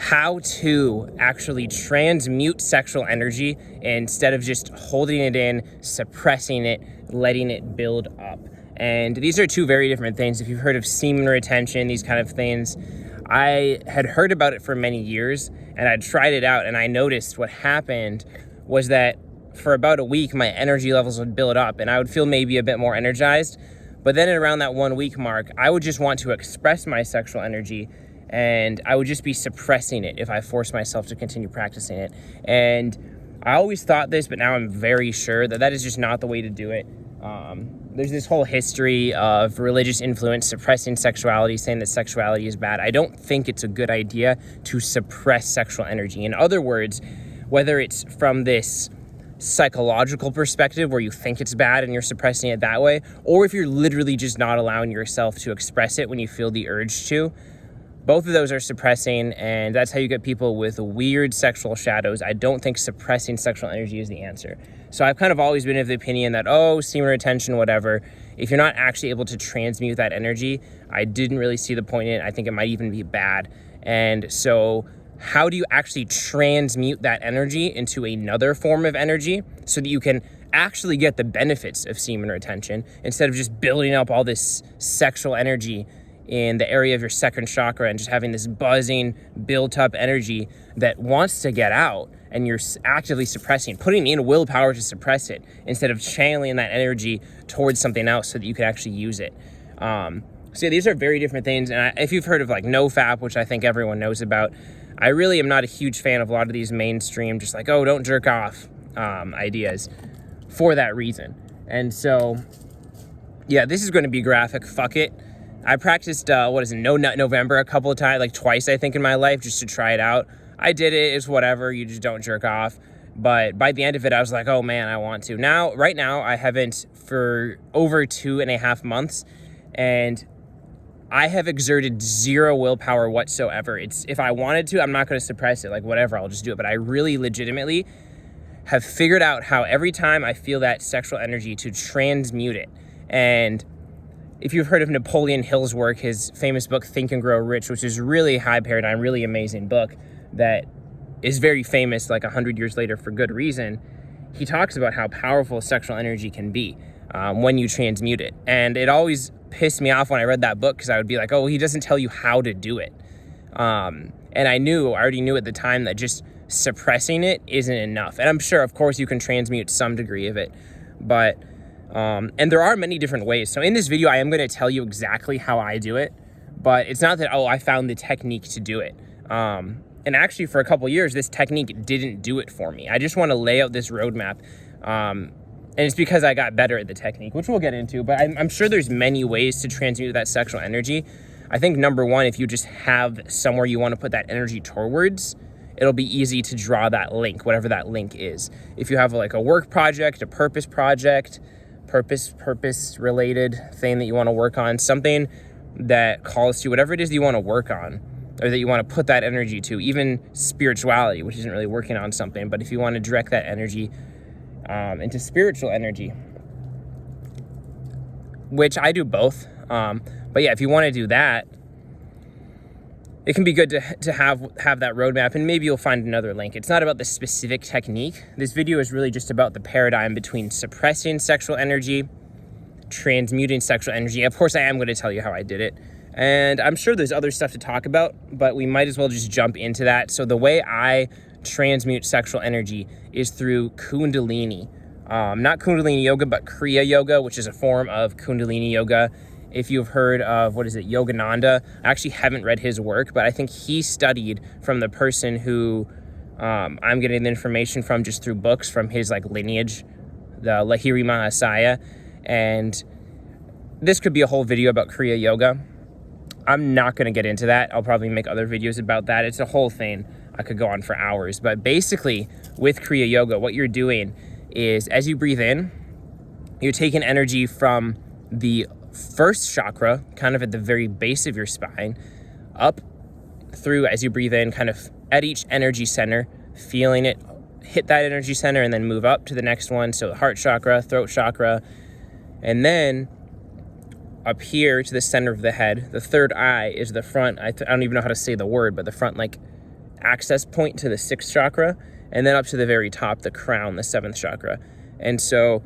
how to actually transmute sexual energy instead of just holding it in, suppressing it, letting it build up. And these are two very different things. If you've heard of semen retention, these kind of things, I had heard about it for many years and I'd tried it out, and I noticed what happened was that for about a week, my energy levels would build up and I would feel maybe a bit more energized. But then around that 1 week mark, I would just want to express my sexual energy and I would just be suppressing it if I forced myself to continue practicing it. And I always thought this, but now I'm very sure that that is just not the way to do it. There's this whole history of religious influence suppressing sexuality, saying that sexuality is bad. I don't think it's a good idea to suppress sexual energy. In other words, whether it's from this psychological perspective where you think it's bad and you're suppressing it that way, or if you're literally just not allowing yourself to express it when you feel the urge to, both of those are suppressing, and that's how you get people with weird sexual shadows. I don't think suppressing sexual energy is the answer. So I've kind of always been of the opinion that, semen retention, whatever, if you're not actually able to transmute that energy, I didn't really see the point in it. I think it might even be bad. And so how do you actually transmute that energy into another form of energy so that you can actually get the benefits of semen retention instead of just building up all this sexual energy in the area of your second chakra and just having this buzzing, built-up energy that wants to get out, and you're actively suppressing, putting in willpower to suppress it instead of channeling that energy towards something else so that you can actually use it. So yeah, these are very different things. And if you've heard of like NoFap, which I think everyone knows about, I really am not a huge fan of a lot of these mainstream, just like, don't jerk off ideas for that reason. And so, yeah, this is going to be graphic. Fuck it. I practiced, No Nut November a couple of times, like twice, I think, in my life, just to try it out. I did it. It's whatever. You just don't jerk off. But by the end of it, I was like, oh, man, I want to. Right now, I haven't for over 2.5 months, and I have exerted zero willpower whatsoever. If I wanted to, I'm not going to suppress it. Like, whatever, I'll just do it. But I really legitimately have figured out how every time I feel that sexual energy to transmute it. And if you've heard of Napoleon Hill's work, his famous book, Think and Grow Rich, which is really high paradigm, really amazing book that is very famous like 100 years later for good reason, he talks about how powerful sexual energy can be when you transmute it. And it always pissed me off when I read that book because I would be like, he doesn't tell you how to do it. And I already knew at the time that just suppressing it isn't enough. And I'm sure, of course, you can transmute some degree of it, but and there are many different ways. So in this video, I am going to tell you exactly how I do it, but it's not that, I found the technique to do it. And actually for a couple years, this technique didn't do it for me. I just want to lay out this roadmap. And it's because I got better at the technique, which we'll get into, but I'm sure there's many ways to transmute that sexual energy. I think number one, if you just have somewhere you want to put that energy towards, it'll be easy to draw that link, whatever that link is. If you have like a work project, a purpose project, purpose related thing that you want to work on, something that calls to whatever it is that you want to work on or that you want to put that energy to, even spirituality, which isn't really working on something, but if you want to direct that energy into spiritual energy, which I do both. But yeah, if you want to do that, it can be good to have that roadmap, and maybe you'll find another link. It's not about the specific technique. This video is really just about the paradigm between suppressing sexual energy, transmuting sexual energy. Of course, I am going to tell you how I did it. And I'm sure there's other stuff to talk about, but we might as well just jump into that. So the way I transmute sexual energy is through Kundalini. Not Kundalini yoga, but Kriya yoga, which is a form of Kundalini yoga. If you've heard of, Yogananda, I actually haven't read his work, but I think he studied from the person who I'm getting the information from just through books from his lineage, the Lahiri Mahasaya. And this could be a whole video about Kriya yoga. I'm not going to get into that. I'll probably make other videos about that. It's a whole thing. I could go on for hours. But basically, with Kriya yoga, what you're doing is as you breathe in, you're taking energy from the first chakra, kind of at the very base of your spine, up through as you breathe in, kind of at each energy center, feeling it hit that energy center and then move up to the next one. So heart chakra, throat chakra, and then up here to the center of the head. The third eye is the front. I don't even know how to say the word, but the front access point to the 6th chakra, and then up to the very top, the crown, the 7th chakra. And so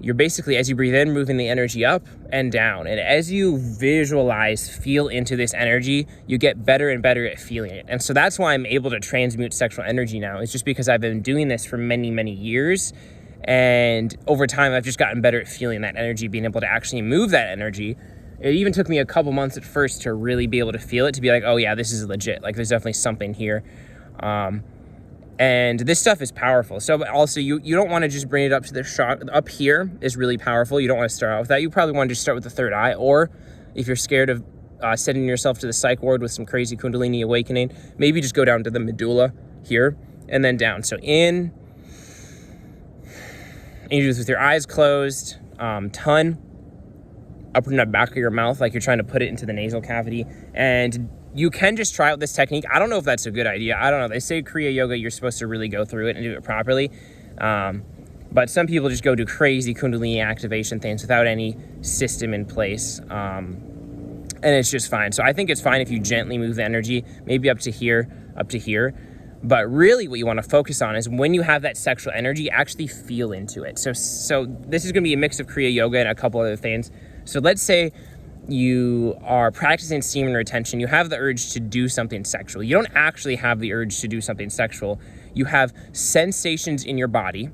you're basically, as you breathe in, moving the energy up and down. And as you visualize, feel into this energy, you get better and better at feeling it. And so that's why I'm able to transmute sexual energy now. It's just because I've been doing this for many, many years. And over time, I've just gotten better at feeling that energy, being able to actually move that energy. It even took me a couple months at first to really be able to feel it, to be like, oh yeah, this is legit. Like, there's definitely something here. And this stuff is powerful. So also, you don't want to just bring it up to the shot. Up here is really powerful. You don't want to start out with that. You probably want to just start with the third eye. Or if you're scared of sending yourself to the psych ward with some crazy Kundalini awakening, maybe just go down to the medulla here and then down. So in, and you do this with your eyes closed, tongue up in the back of your mouth, like you're trying to put it into the nasal cavity. And you can just try out this technique. I don't know if that's a good idea. I don't know. They say Kriya Yoga, you're supposed to really go through it and do it properly. But some people just go do crazy Kundalini activation things without any system in place. And it's just fine. So I think it's fine if you gently move the energy, maybe up to here. But really what you want to focus on is when you have that sexual energy, actually feel into it. So this is going to be a mix of Kriya Yoga and a couple other things. So let's say you are practicing semen retention, you have the urge to do something sexual. You don't actually have the urge to do something sexual. You have sensations in your body,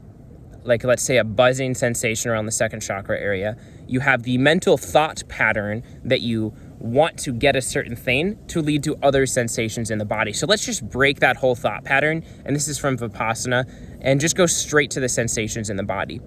like let's say a buzzing sensation around the 2nd chakra area. You have the mental thought pattern that you want to get a certain thing to lead to other sensations in the body. So let's just break that whole thought pattern, and this is from Vipassana, and just go straight to the sensations in the body.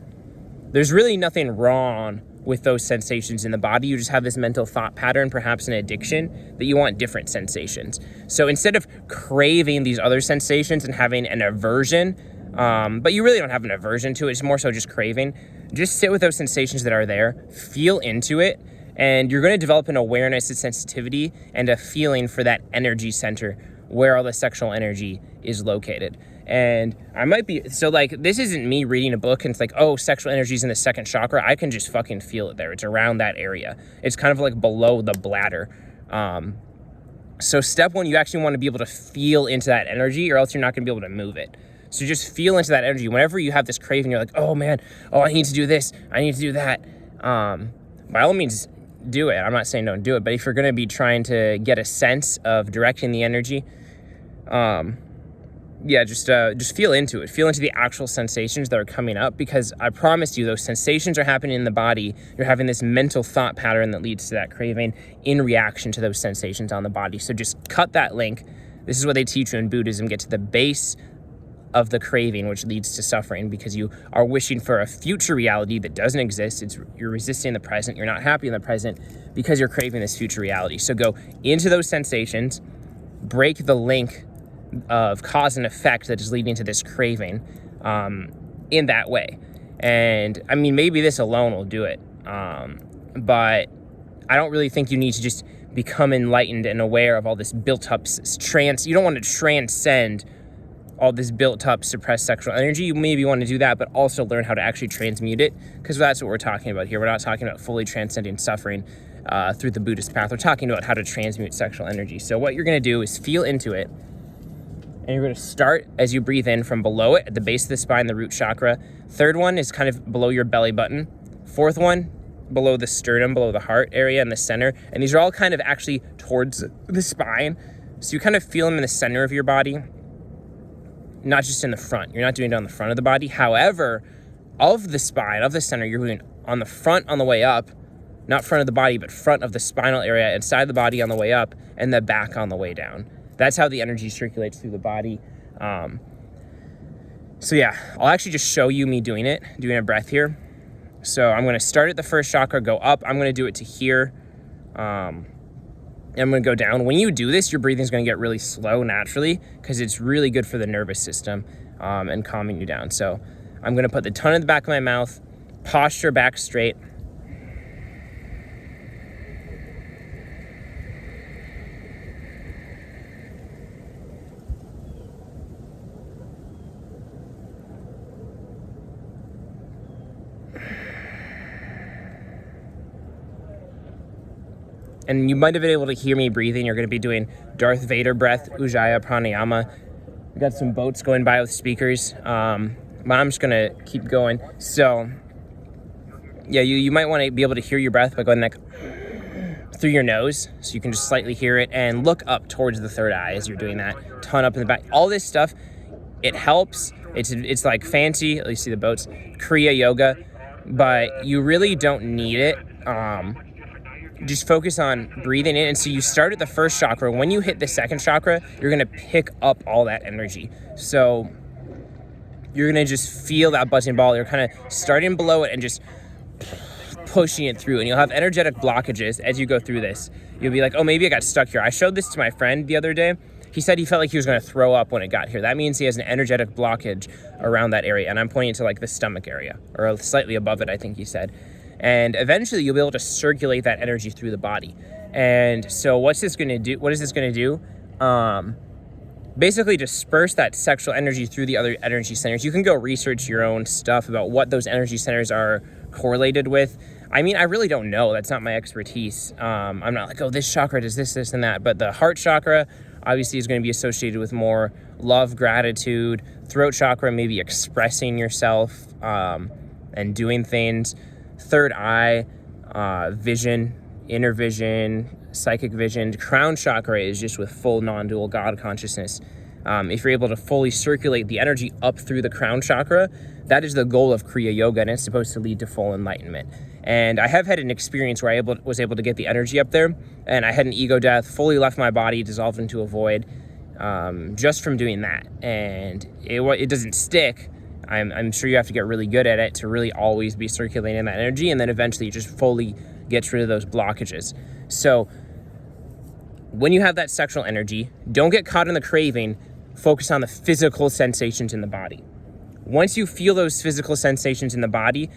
There's really nothing wrong with those sensations in the body. You just have this mental thought pattern, perhaps an addiction, that you want different sensations. So instead of craving these other sensations and having an aversion, but you really don't have an aversion to it, it's more so just craving, just sit with those sensations that are there, feel into it, and you're going to develop an awareness, a sensitivity, and a feeling for that energy center where all the sexual energy is located. And I might be, so like, this isn't me reading a book and it's like, oh, sexual energy is in the 2nd chakra. I can just fucking feel it there. It's around that area. It's kind of like below the bladder. So step 1, you actually want to be able to feel into that energy, or else you're not going to be able to move it. So just feel into that energy. Whenever you have this craving, you're like, oh man, I need to do this, I need to do that. By all means, do it. I'm not saying don't do it, but if you're going to be trying to get a sense of directing the energy, just feel into it. Feel into the actual sensations that are coming up, because I promise you, those sensations are happening in the body. You're having this mental thought pattern that leads to that craving in reaction to those sensations on the body. So just cut that link. This is what they teach you in Buddhism. Get to the base of the craving, which leads to suffering, because you are wishing for a future reality that doesn't exist. You're resisting the present. You're not happy in the present because you're craving this future reality. So go into those sensations, break the link of cause and effect that is leading to this craving in that way. And I mean, maybe this alone will do it, but I don't really think you need to just become enlightened and aware of all this built up you don't want to transcend all this built up suppressed sexual energy. You maybe want to do that, but also learn how to actually transmute it, because that's what we're talking about here. We're not talking about fully transcending suffering through the Buddhist path. We're talking about how to transmute sexual energy. So what you're going to do is feel into it, and you're going to start as you breathe in from below it, at the base of the spine, the root chakra. 3rd one is kind of below your belly button. 4th one, below the sternum, below the heart area in the center. And these are all kind of actually towards the spine. So you kind of feel them in the center of your body, not just in the front. You're not doing it on the front of the body. However, of the spine, of the center, you're doing on the front on the way up, not front of the body, but front of the spinal area, inside the body on the way up, and the back on the way down. That's how the energy circulates through the body. So yeah, I'll actually just show you me doing a breath here. So I'm going to start at the 1st chakra, go up. I'm going to do it to here. And I'm going to go down. When you do this, your breathing is going to get really slow naturally, because it's really good for the nervous system and calming you down. So I'm going to put the tongue in the back of my mouth, posture back straight. And you might have been able to hear me breathing. You're going to be doing Darth Vader breath, Ujjayi Pranayama. We got some boats going by with speakers. But I'm just going to keep going. So, yeah, you might want to be able to hear your breath by going like through your nose, so you can just slightly hear it, and look up towards the third eye as you're doing that. Ton up in the back. All this stuff, it helps. It's like fancy, at least see the boats, Kriya Yoga, but you really don't need it. Just focus on breathing in. And so you start at the first chakra. When you hit the second chakra, you're going to pick up all that energy. So you're going to just feel that buzzing ball. You're kind of starting below it and just pushing it through. And you'll have energetic blockages as you go through this. You'll be like, oh, maybe I got stuck here. I showed this to my friend the other day. He said he felt like he was going to throw up when it got here. That means he has an energetic blockage around that area. And I'm pointing to like the stomach area, or slightly above it, I think he said. And eventually you'll be able to circulate that energy through the body. And so what's this going to do? What is this going to do? Basically disperse that sexual energy through the other energy centers. You can go research your own stuff about what those energy centers are correlated with. I mean, I really don't know. That's not my expertise. I'm not like, oh, this chakra does this, this, and that. But the heart chakra obviously is going to be associated with more love, gratitude. Throat chakra, maybe expressing yourself and doing things. Third eye, vision, inner vision, psychic vision. Crown chakra is just with full non-dual God consciousness. If you're able to fully circulate the energy up through the crown chakra, that is the goal of Kriya Yoga, and it's supposed to lead to full enlightenment. And I have had an experience where I was able to get the energy up there, and I had an ego death, fully left my body, dissolved into a void, just from doing that. And it doesn't stick. I'm sure you have to get really good at it to really always be circulating that energy, and then eventually it just fully gets rid of those blockages. So when you have that sexual energy, don't get caught in the craving. Focus on the physical sensations in the body. Once you feel those physical sensations in the body,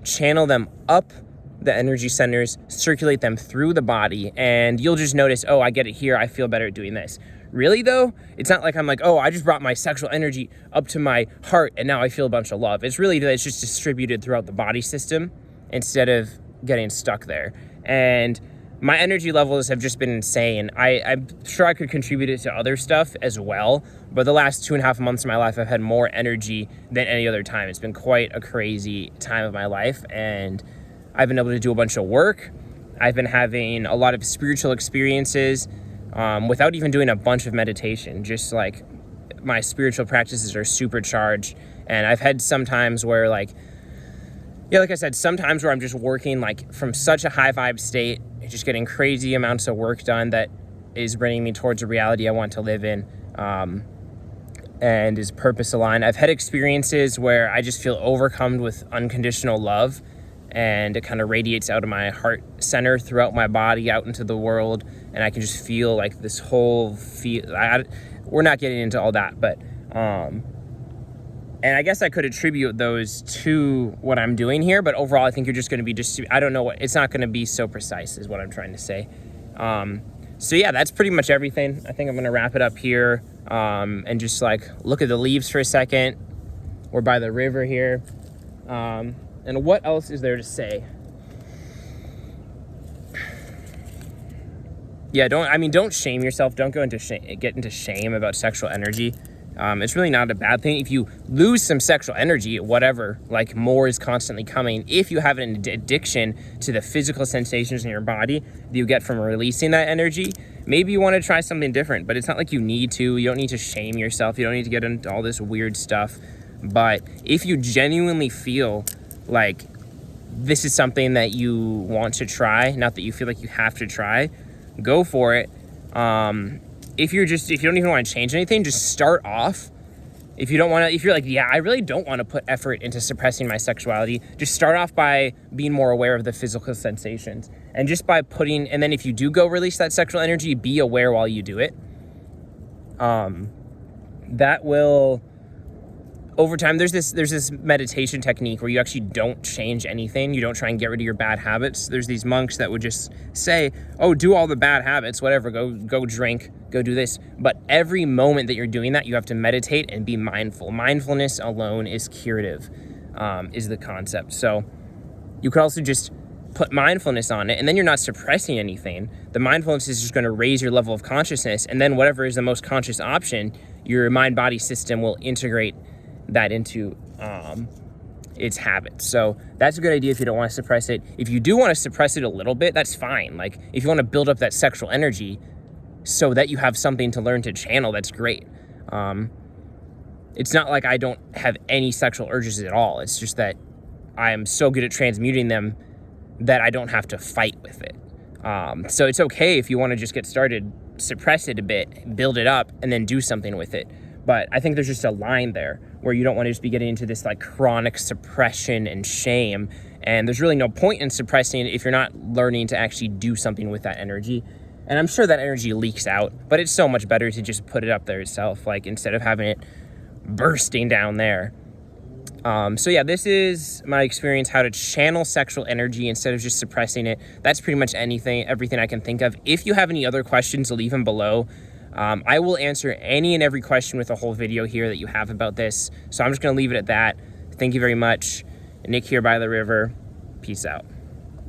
channel them up the energy centers, circulate them through the body, and you'll just notice, oh, I get it here. I feel better at doing this. Really, though, it's not like I'm like, oh, I just brought my sexual energy up to my heart and now I feel a bunch of love. It's really that it's just distributed throughout the body system instead of getting stuck there. And my energy levels have just been insane. I'm sure I could contribute it to other stuff as well, but the last 2.5 months of my life, I've had more energy than any other time. It's been quite a crazy time of my life, and I've been able to do a bunch of work. I've been having a lot of spiritual experiences without even doing a bunch of meditation. Just like my spiritual practices are supercharged, and I've had some times where like I said, sometimes where I'm just working like from such a high vibe state, just getting crazy amounts of work done that is bringing me towards a reality I want to live in, and is purpose aligned. I've had experiences where I just feel overcome with unconditional love, and it kind of radiates out of my heart center throughout my body out into the world, and I can just feel like this whole we're not getting into all that, but and I guess I could attribute those to what I'm doing here, but overall I think you're just going to be I don't know what, it's not going to be so precise is what I'm trying to say. So yeah, that's pretty much everything. I think I'm going to wrap it up here, and just like look at the leaves for a second. We're by the river here. And what else is there to say? Yeah, don't shame yourself. Don't get into shame about sexual energy. It's really not a bad thing. If you lose some sexual energy, whatever, like more is constantly coming. If you have an addiction to the physical sensations in your body that you get from releasing that energy, maybe you want to try something different, but it's not like you need to. You don't need to shame yourself. You don't need to get into all this weird stuff. But if you genuinely feel like this is something that you want to try, not that you feel like you have to try, go for it. If you don't even want to change anything, just start off. If you're like, yeah, I really don't want to put effort into suppressing my sexuality, just start off by being more aware of the physical sensations. And just by and then if you do go release that sexual energy, be aware while you do it. That will, over time, there's this meditation technique where you actually don't change anything. You don't try and get rid of your bad habits. There's these monks that would just say, oh, do all the bad habits, whatever, go drink, go do this. But every moment that you're doing that, you have to meditate and be mindful. Mindfulness alone is curative, is the concept. So you could also just put mindfulness on it, and then you're not suppressing anything. The mindfulness is just going to raise your level of consciousness, and then whatever is the most conscious option, your mind-body system will integrate that into its habits. So that's a good idea if you don't want to suppress it. If you do want to suppress it a little bit, that's fine. Like if you want to build up that sexual energy so that you have something to learn to channel, that's great. It's not like I don't have any sexual urges at all. It's just that I am so good at transmuting them that I don't have to fight with it. So it's okay if you want to just get started, suppress it a bit, build it up, and then do something with it. But I think there's just a line there where you don't want to just be getting into this like chronic suppression and shame. And there's really no point in suppressing it if you're not learning to actually do something with that energy. And I'm sure that energy leaks out, but it's so much better to just put it up there itself, like instead of having it bursting down there. So yeah, this is my experience, how to channel sexual energy instead of just suppressing it. That's pretty much everything I can think of. If you have any other questions, leave them below. I will answer any and every question with a whole video here that you have about this. So I'm just going to leave it at that. Thank you very much. Nick here by the river. Peace out.